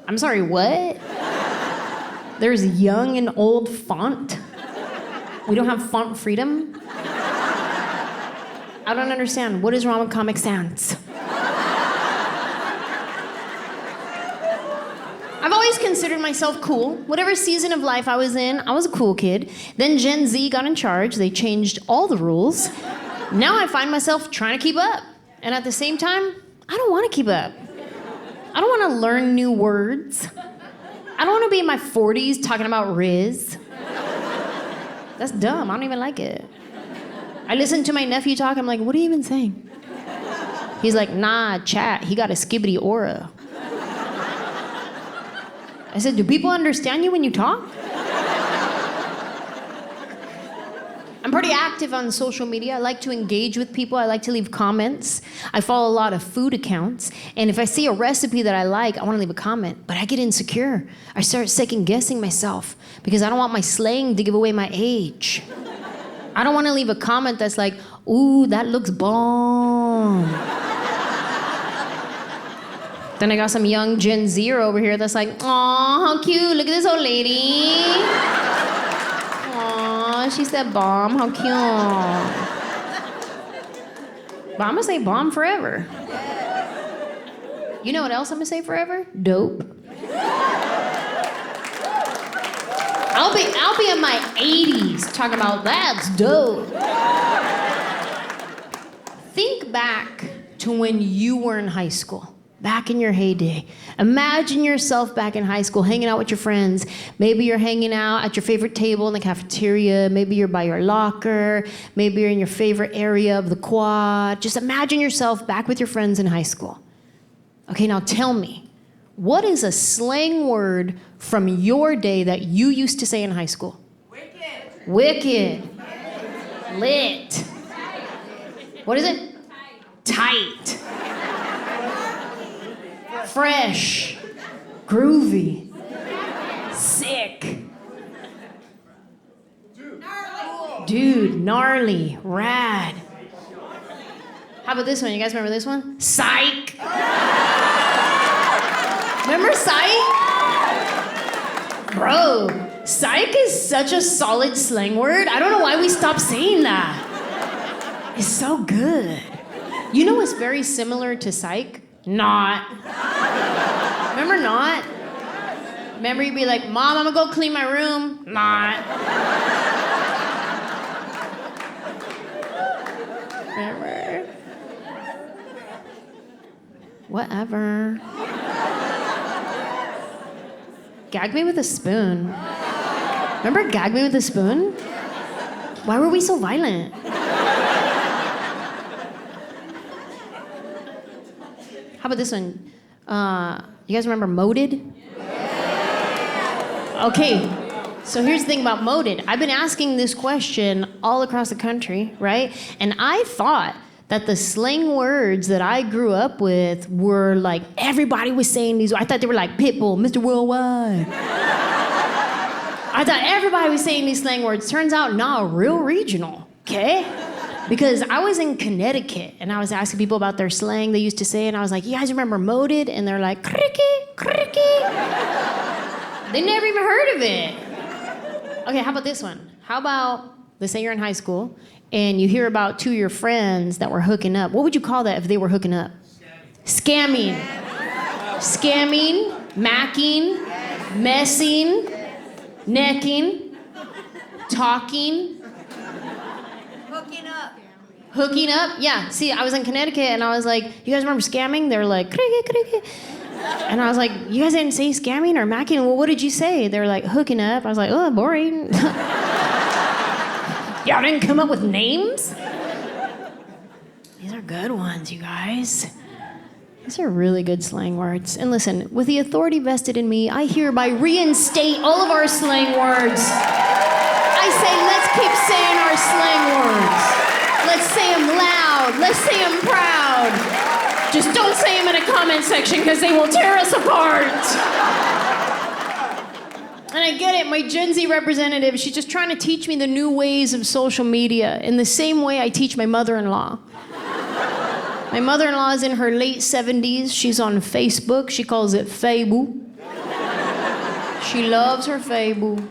I'm sorry, what? There's young and old font? We don't have font freedom? I don't understand. What is wrong with Comic Sans? I've always considered myself cool. Whatever season of life I was in, I was a cool kid. Then Gen Z got in charge. They changed all the rules. Now I find myself trying to keep up. And at the same time, I don't want to keep up. I don't want to learn new words. I don't want to be in my 40s talking about Riz. That's dumb. I don't even like it. I listen to my nephew talk. I'm like, what are you even saying? He's like, nah, chat. He got a skibbity aura. I said, do people understand you when you talk? I'm pretty active on social media. I like to engage with people. I like to leave comments. I follow a lot of food accounts. And if I see a recipe that I like, I want to leave a comment. But I get insecure. I start second guessing myself because I don't want my slang to give away my age. I don't want to leave a comment that's like, ooh, that looks bomb. Then I got some young Gen Zer over here that's like, aw, how cute, look at this old lady. Aw, she said bomb, how cute. But I'm gonna say bomb forever. You know what else I'm gonna say forever? Dope. I'll be in my 80s talking about that's dope. Think back to when you were in high school. Back in your heyday. Imagine yourself back in high school, hanging out with your friends. Maybe you're hanging out at your favorite table in the cafeteria. Maybe you're by your locker. Maybe you're in your favorite area of the quad. Just imagine yourself back with your friends in high school. Okay, now tell me, what is a slang word from your day that you used to say in high school? Wicked. Wicked. Lit. What is it? Tight. Fresh, groovy, sick, dude, gnarly, rad. How about this one? You guys remember this one? Psych. Remember psych? Bro, psych is such a solid slang word. I don't know why we stopped saying that. It's so good. You know what's very similar to psych? Not. Remember not? Remember you'd be like, Mom, I'm gonna go clean my room. Not. Remember? Whatever. Gag me with a spoon. Remember gag me with a spoon? Why were we so violent? How about this one? You guys remember Moded? Okay, so here's the thing about Moded. I've been asking this question all across the country, right? And I thought that the slang words that I grew up with were like, everybody was saying these. I thought they were like Pitbull, Mr. Worldwide. I thought everybody was saying these slang words. Turns out, not real regional, okay? Because I was in Connecticut, and I was asking people about their slang they used to say, and I was like, you guys remember Moded? And they're like, cricky, cricky. They never even heard of it. Okay, how about this one? How about, let's say you're in high school, and you hear about two of your friends that were hooking up. What would you call that if they were hooking up? Scamming. Scamming, macking, messing, necking, talking. Hooking up? Yeah. See, I was in Connecticut and I was like, you guys remember scamming? They were like, cricket, cricket. And I was like, you guys didn't say scamming or macking? Well, what did you say? They were like, hooking up. I was like, oh, boring. Y'all didn't come up with names? These are good ones, you guys. These are really good slang words. And listen, with the authority vested in me, I hereby reinstate all of our slang words. I say, let's keep saying our slang words. Let's say them loud. Let's say them proud. Just don't say them in a comment section because they will tear us apart. And I get it, my Gen Z representative, she's just trying to teach me the new ways of social media in the same way I teach my mother-in-law. My mother-in-law is in her late 70s. She's on Facebook. She calls it Fable. She loves her Facebook.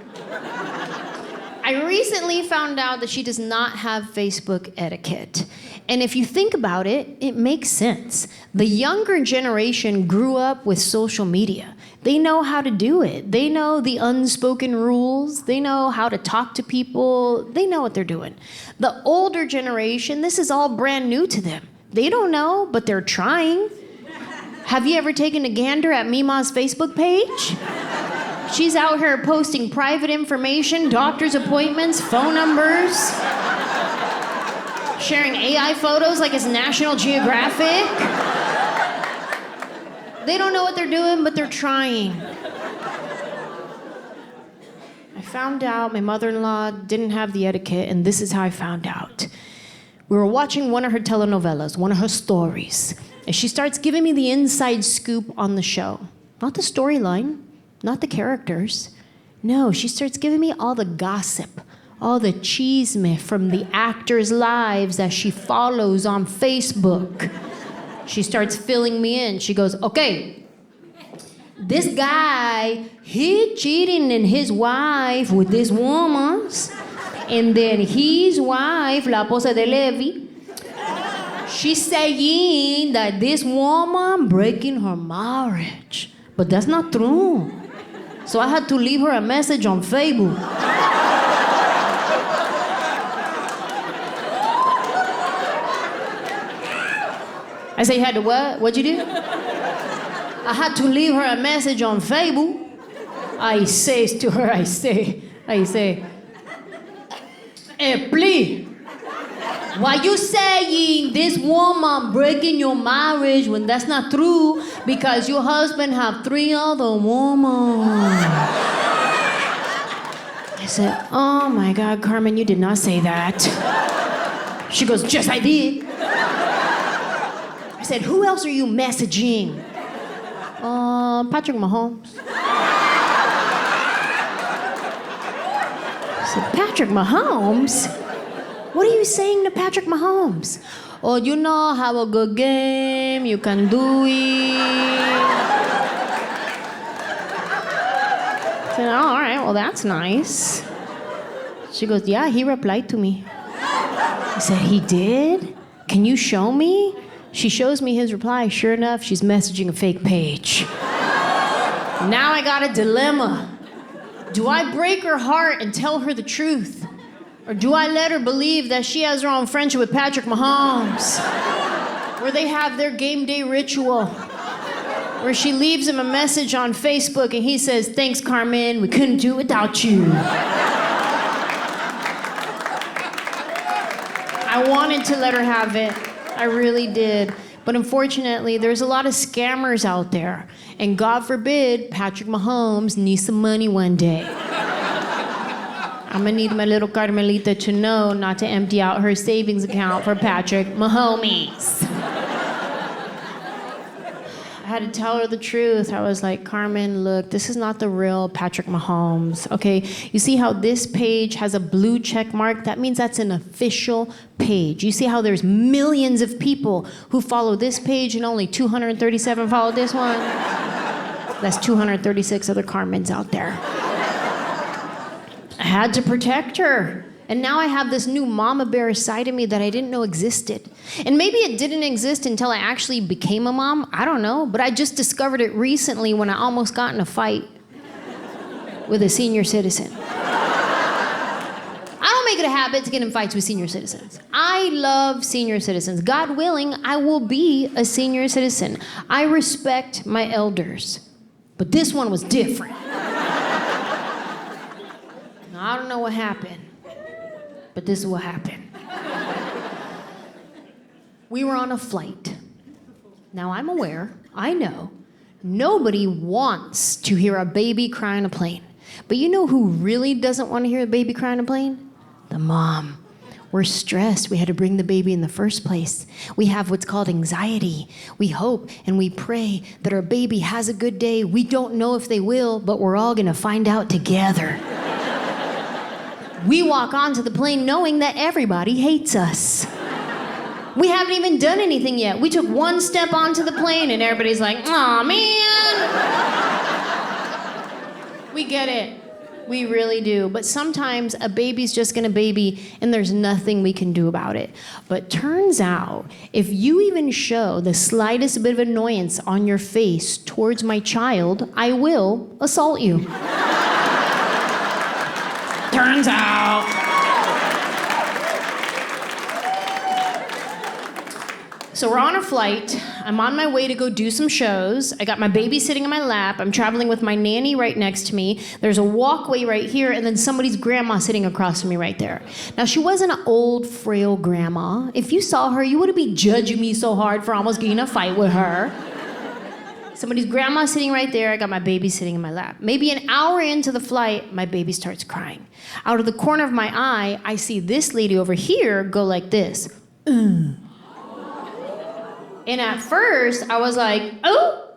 I recently found out that she does not have Facebook etiquette. And if you think about it, it makes sense. The younger generation grew up with social media. They know how to do it. They know the unspoken rules. They know how to talk to people. They know what they're doing. The older generation, this is all brand new to them. They don't know, but they're trying. Have you ever taken a gander at Mima's Facebook page? She's out here posting private information, doctor's appointments, phone numbers, sharing AI photos like it's National Geographic. They don't know what they're doing, but they're trying. I found out my mother-in-law didn't have the etiquette, and this is how I found out. We were watching one of her telenovelas, one of her stories, and she starts giving me the inside scoop on the show. Not the storyline, not the characters. No, she starts giving me all the gossip, all the chisme from the actors' lives that she follows on Facebook. She starts filling me in. She goes, okay, this guy, he cheating in his wife with this woman, and then his wife, la esposa de Levi, she's saying that this woman breaking her marriage. But that's not true. So I had to leave her a message on Facebook. I say, you had to what? What'd you do? I had to leave her a message on Facebook. I says to her, I say, hey, please, why you saying this woman breaking your marriage when that's not true because your husband have 3 other women? I said, oh my God, Carmen, you did not say that. She goes, yes, I did. I said, who else are you messaging? Patrick Mahomes. I said, Patrick Mahomes? What are you saying to Patrick Mahomes? Oh, you know, have a good game, you can do it. I said, oh, all right, well, that's nice. She goes, yeah, he replied to me. I said, he did? Can you show me? She shows me his reply. Sure enough, she's messaging a fake page. Now I got a dilemma. Do I break her heart and tell her the truth? Or do I let her believe that she has her own friendship with Patrick Mahomes? Where they have their game day ritual. Where she leaves him a message on Facebook and he says, thanks, Carmen, we couldn't do it without you. I wanted to let her have it. I really did. But unfortunately, there's a lot of scammers out there. And God forbid, Patrick Mahomes needs some money one day. I'm gonna need my little Carmelita to know not to empty out her savings account for Patrick Mahomes. I had to tell her the truth. I was like, Carmen, look, this is not the real Patrick Mahomes, okay? You see how this page has a blue check mark? That means that's an official page. You see how there's millions of people who follow this page and only 237 follow this one? That's 236 other Carmens out there. I had to protect her. And now I have this new mama bear side of me that I didn't know existed. And maybe it didn't exist until I actually became a mom. I don't know. But I just discovered it recently when I almost got in a fight with a senior citizen. I don't make it a habit to get in fights with senior citizens. I love senior citizens. God willing, I will be a senior citizen. I respect my elders. But this one was different. I don't know what happened. But this is what happened. We were on a flight. Now I'm aware, I know, nobody wants to hear a baby cry on a plane. But you know who really doesn't want to hear a baby cry on a plane? The mom. We're stressed. We had to bring the baby in the first place. We have what's called anxiety. We hope and we pray that our baby has a good day. We don't know if they will, but we're all gonna find out together. We walk onto the plane knowing that everybody hates us. We haven't even done anything yet. We took one step onto the plane and everybody's like, aw, man. We get it. We really do. But sometimes a baby's just gonna baby and there's nothing we can do about it. But turns out, if you even show the slightest bit of annoyance on your face towards my child, I will assault you. Turns out. So we're on a flight. I'm on my way to go do some shows. I got my baby sitting in my lap. I'm traveling with my nanny right next to me. There's a walkway right here, and then somebody's grandma sitting across from me right there. Now, she wasn't an old, frail grandma. If you saw her, you wouldn't be judging me so hard for almost getting in a fight with her. Somebody's grandma sitting right there. I got my baby sitting in my lap. Maybe an hour into the flight, my baby starts crying. Out of the corner of my eye, I see this lady over here go like this. And at first, I was like, oh,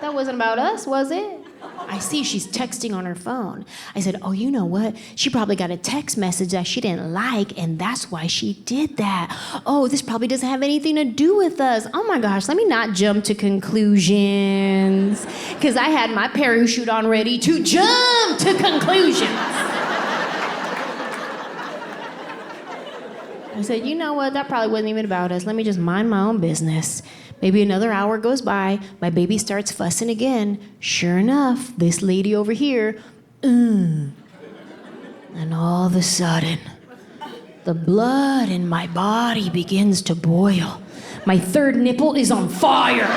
that wasn't about us, was it? I see she's texting on her phone. I said, oh, you know what? She probably got a text message that she didn't like, and that's why she did that. Oh, this probably doesn't have anything to do with us. Oh my gosh, let me not jump to conclusions, because I had my parachute on ready to jump to conclusions. I said, you know what? That probably wasn't even about us. Let me just mind my own business. Maybe another hour goes by. My baby starts fussing again. Sure enough, this lady over here, and all of a sudden, the blood in my body begins to boil. My third nipple is on fire.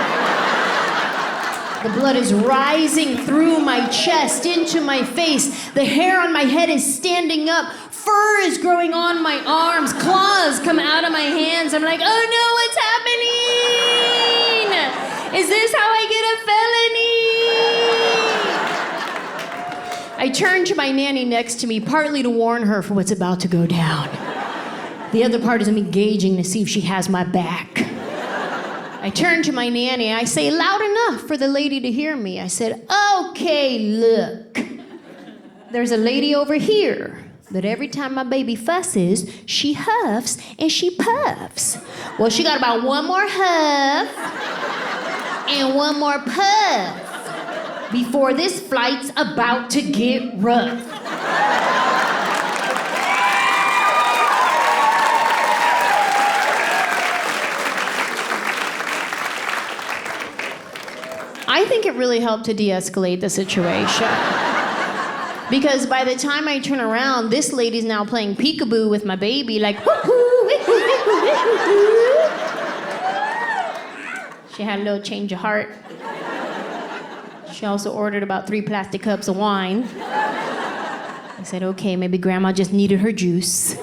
The blood is rising through my chest into my face. The hair on my head is standing up. Fur is growing on my arms. Claws come out of my hands. I'm like, oh no, what's happening? Is this how I get a felony? I turn to my nanny next to me, partly to warn her for what's about to go down. The other part is I'm engaging to see if she has my back. I turn to my nanny. I say loud enough for the lady to hear me. I said, okay, look. There's a lady over here that every time my baby fusses, she huffs and she puffs. Well, she got about one more huff and one more puff before this flight's about to get rough. I think it really helped to de-escalate the situation. Because by the time I turn around, this lady's now playing peekaboo with my baby, like, woo-hoo, She had a little change of heart. She also ordered about 3 plastic cups of wine. I said, okay, maybe grandma just needed her juice.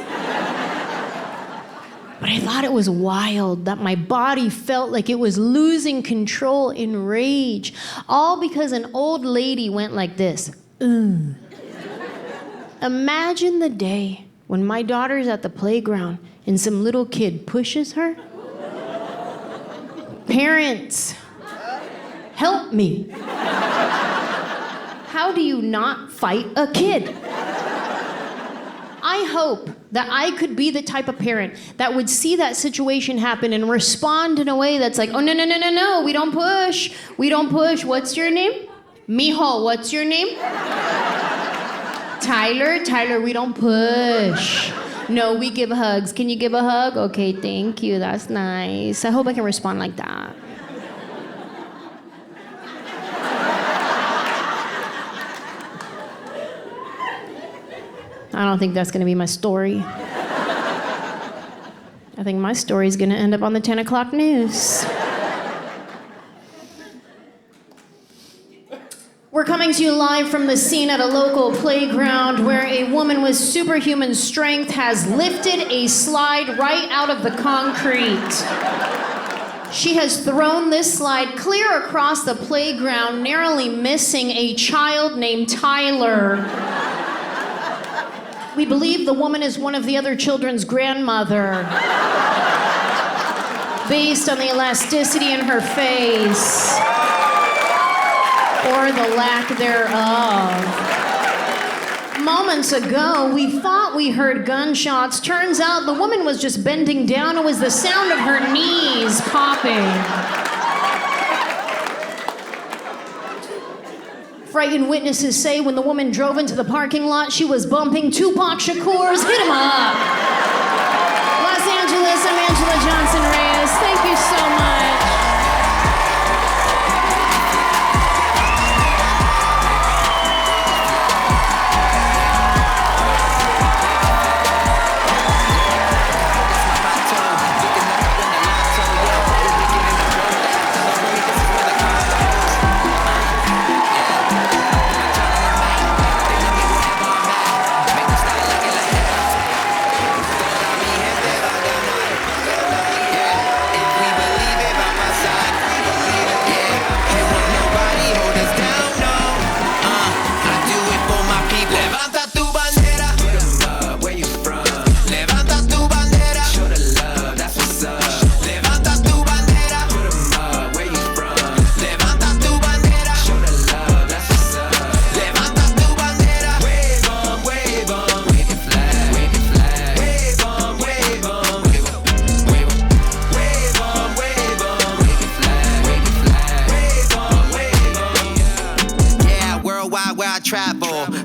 But I thought it was wild that my body felt like it was losing control in rage, all because an old lady went like this. Imagine the day when my daughter's at the playground and some little kid pushes her. Parents, help me. How do you not fight a kid? I hope that I could be the type of parent that would see that situation happen and respond in a way that's like, oh, no, we don't push. We don't push. What's your name? Mijo, what's your name? Tyler, we don't push. No, we give hugs. Can you give a hug? Okay, thank you. That's nice. I hope I can respond like that. I don't think that's going to be my story. I think my story is going to end up on the 10 o'clock news. We're coming to you live from the scene at a local playground where a woman with superhuman strength has lifted a slide right out of the concrete. She has thrown this slide clear across the playground, narrowly missing a child named Tyler. We believe the woman is one of the other children's grandmother, based on the elasticity in her face. Or the lack thereof. Moments ago, we thought we heard gunshots. Turns out the woman was just bending down. It was the sound of her knees popping. Frightened witnesses say when the woman drove into the parking lot, she was bumping Tupac Shakur's Hit 'Em Up. Los Angeles, I'm Anjelah Johnson-Reyes. Thank you so much.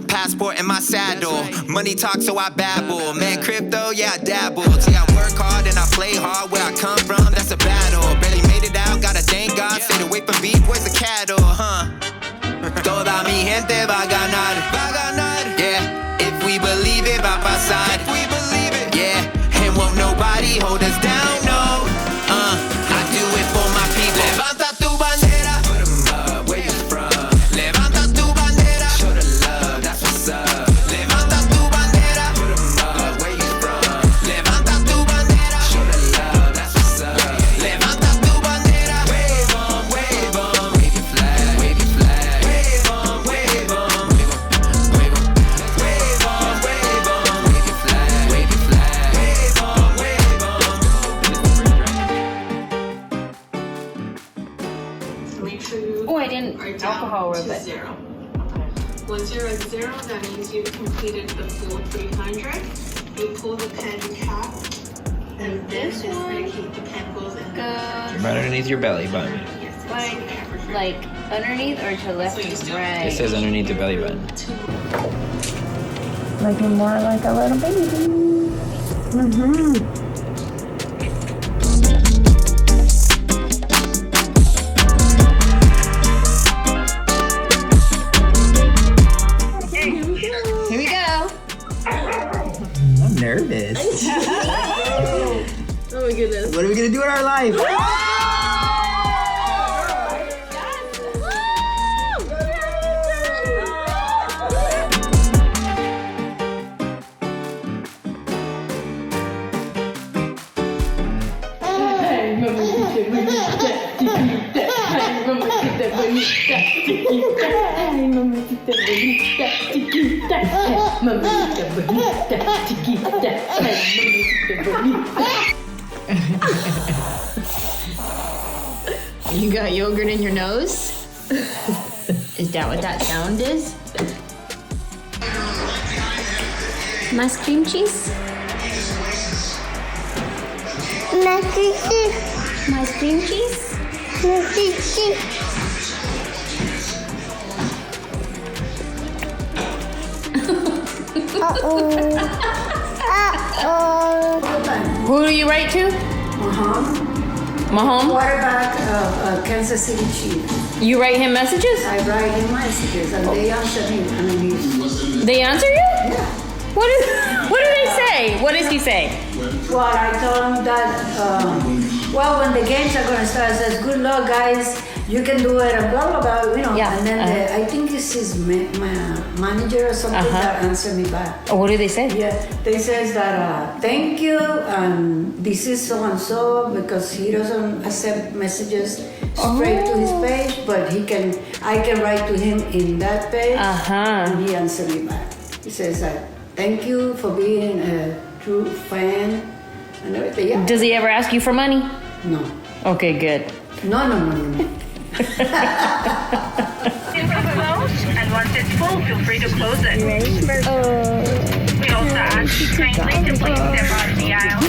Passport in my saddle, money talk so I babble. Man, crypto, yeah, I dabble. See, I work hard and I play hard. Where I come from, that's a battle. Barely made it out, gotta thank God. Stayed away from beef, where's the cattle, huh? Toda mi gente va a ganar, yeah. If we believe it, va a pasar, yeah. And won't nobody hold us down, no. I do it for my people. Levanta tu bandera. Put 'em up, where you from? Levanta tu bandera. Show the love, that's what's up. Levanta tu bandera. Put 'em up, where you from? Levanta tu bandera. Show the love, that's what's up. Levanta tu bandera. Wave on, wave on. Wave your flag, wave your flag. Wave on, wave on. Wave on, wave on. Wave on, wave your flag, wave your flag. Wave on, wave on. Make sure you Oh, I didn't are down alcohol to rub it. 0. Once you're at 0, that means you've completed the full 300. You pull the pen cap, and this is where you keep the pen goes in. Goes Right underneath your belly button. like underneath or to left and right. It says underneath the belly button. Looking more like a little baby. Mm-hmm. Here we go. I'm nervous. Oh my goodness. What are we gonna do in our life? You got yogurt in your nose? Is that what that sound is? Más cream cheese? Más cream cheese? Who do you write to? Mahomes? Quarterback of Kansas City Chiefs. You write him messages? I write him messages and they answer him. And he's, They answer you? What do they say? What does he say? well, I told him that, well, when the games are going to start, I says, good luck, guys. You can do it, and blah, blah, blah, you know. Yeah, And then I think it's his manager or something that answered me back. Oh, what do they say? Yeah, they says that thank you, and this is so and so because he doesn't accept messages straight to his page, but I can write to him in that page, and he answered me back. He says that thank you for being a true fan and everything. Yeah. Does he ever ask you for money? No. Okay, good. No. Close, and once it's full, feel free to close it. We also ask you kindly to place step out in the aisle